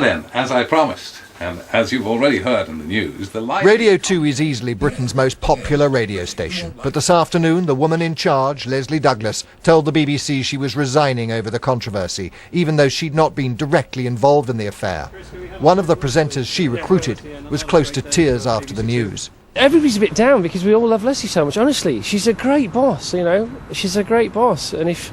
Then, as I promised, and as you've already heard in the news, the live... Radio 2 is easily Britain's most popular radio station. But this afternoon, the woman in charge, Leslie Douglas, told the BBC she was resigning over the controversy, even though she'd not been directly involved in the affair. One of the presenters she recruited was close to tears after the news. Everybody's a bit down because we all love Leslie so much. Honestly, she's a great boss, you know. She's a great boss. And if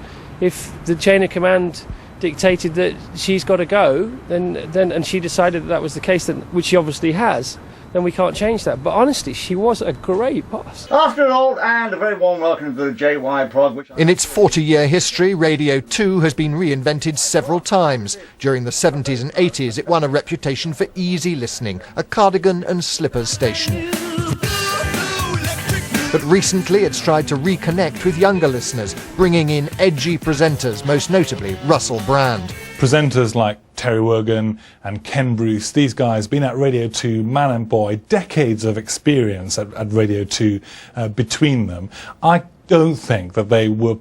the chain of command dictated that she's got to go, then and she decided that was the case, then, which she obviously has, then we can't change that. But honestly, she was a great boss. After all, and a very warm welcome to the JY Prog. In its 40-year history, Radio 2 has been reinvented several times. During the 70s and 80s, it won a reputation for easy listening, a cardigan and slippers station. But recently it's tried to reconnect with younger listeners, bringing in edgy presenters, most notably Russell Brand. Presenters like Terry Wogan and Ken Bruce, these guys been at Radio 2, man and boy, decades of experience at Radio 2 between them. I don't think that they were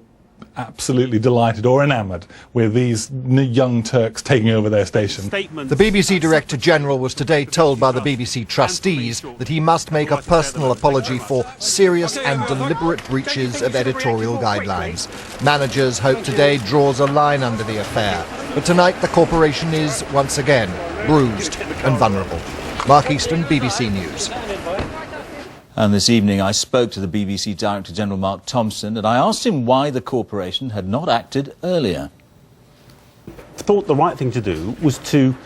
absolutely delighted or enamoured with these young Turks taking over their station. The BBC Director General was today told by the BBC trustees that he must make a personal apology for serious and deliberate breaches of editorial guidelines. Managers hope today draws a line under the affair, but tonight the corporation is once again bruised and vulnerable. Mark Easton, BBC News. And this evening I spoke to the BBC Director General Mark Thompson and I asked him why the corporation had not acted earlier. I thought the right thing to do was to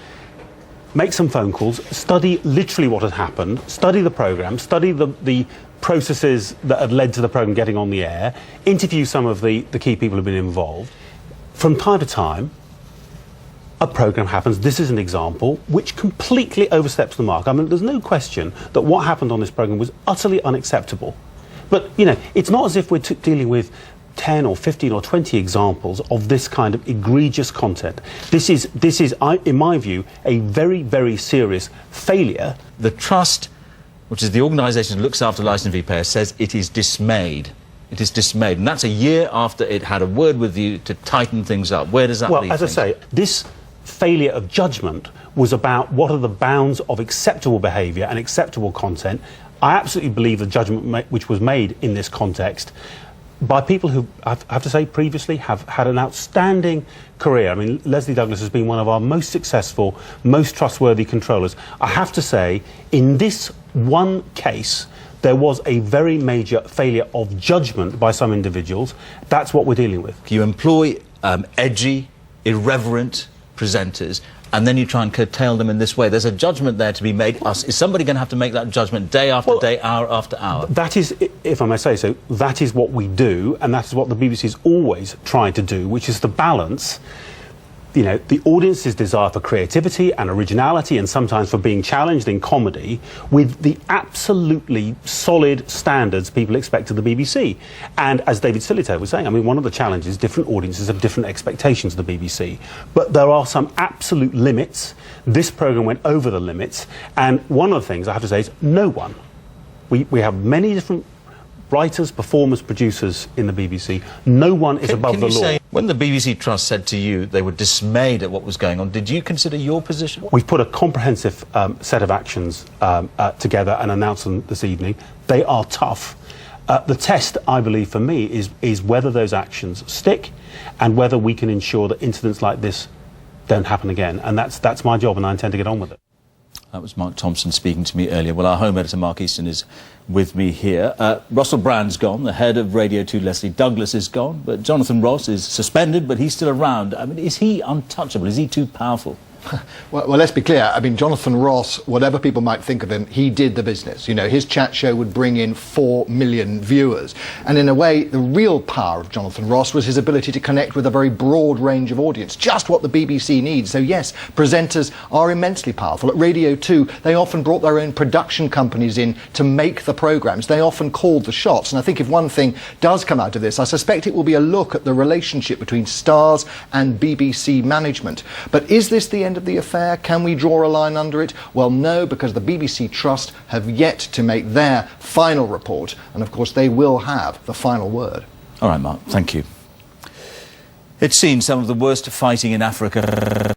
make some phone calls, study literally what had happened, study the programme, study the processes that had led to the programme getting on the air, interview some of the key people who've been involved. From time to time, a programme happens, this is an example, which completely oversteps the mark. I mean, there's no question that what happened on this programme was utterly unacceptable. But, you know, it's not as if we're dealing with 10 or 15 or 20 examples of this kind of egregious content. This is, in my view, a very, very serious failure. The Trust, which is the organisation that looks after licence fee payers, says it is dismayed. It is dismayed, and that's a year after it had a word with you to tighten things up. Where does that leave things? Well, as I say, this failure of judgment was about what are the bounds of acceptable behaviour and acceptable content. I absolutely believe the judgment which was made in this context by people who, I have to say, previously have had an outstanding career. I mean, Leslie Douglas has been one of our most successful, most trustworthy controllers. I have to say, in this one case, there was a very major failure of judgment by some individuals. That's what we're dealing with. You employ edgy, irreverent presenters, and then you try and curtail them in this way. There's a judgment there to be made. Is somebody going to have to make that judgment day after day, hour after hour? That is, if I may say so, that is what we do, and that is what the BBC has always tried to do, which is to balance, you know, the audience's desire for creativity and originality and sometimes for being challenged in comedy with the absolutely solid standards people expect of the BBC. And as David Sillitoe was saying, I mean, one of the challenges, different audiences have different expectations of the BBC. But there are some absolute limits. This programme went over the limits. And one of the things I have to say is no one. We have many different writers, performers, producers in the BBC. No one is above the law. When the BBC Trust said to you they were dismayed at what was going on, did you consider your position? We've put a comprehensive set of actions together and announced them this evening. They are tough. The test, I believe, for me, is whether those actions stick and whether we can ensure that incidents like this don't happen again. And that's my job, and I intend to get on with it. That was Mark Thompson speaking to me earlier. Well, our home editor, Mark Easton, is with me here. Russell Brand's gone. The head of Radio 2, Leslie Douglas, is gone. But Jonathan Ross is suspended, but he's still around. I mean, is he untouchable? Is he too powerful? Well, let's be clear. I mean, Jonathan Ross, whatever people might think of him, he did the business. You know, his chat show would bring in 4 million viewers. And in a way, the real power of Jonathan Ross was his ability to connect with a very broad range of audience, just what the BBC needs. So yes, presenters are immensely powerful. At Radio 2, they often brought their own production companies in to make the programmes. They often called the shots. And I think if one thing does come out of this, I suspect it will be a look at the relationship between stars and BBC management. But is this the end of the affair? Can we draw a line under it? Well, no, because the BBC Trust have yet to make their final report, and of course they will have the final word. All right, Mark, thank you. It's seen some of the worst fighting in Africa.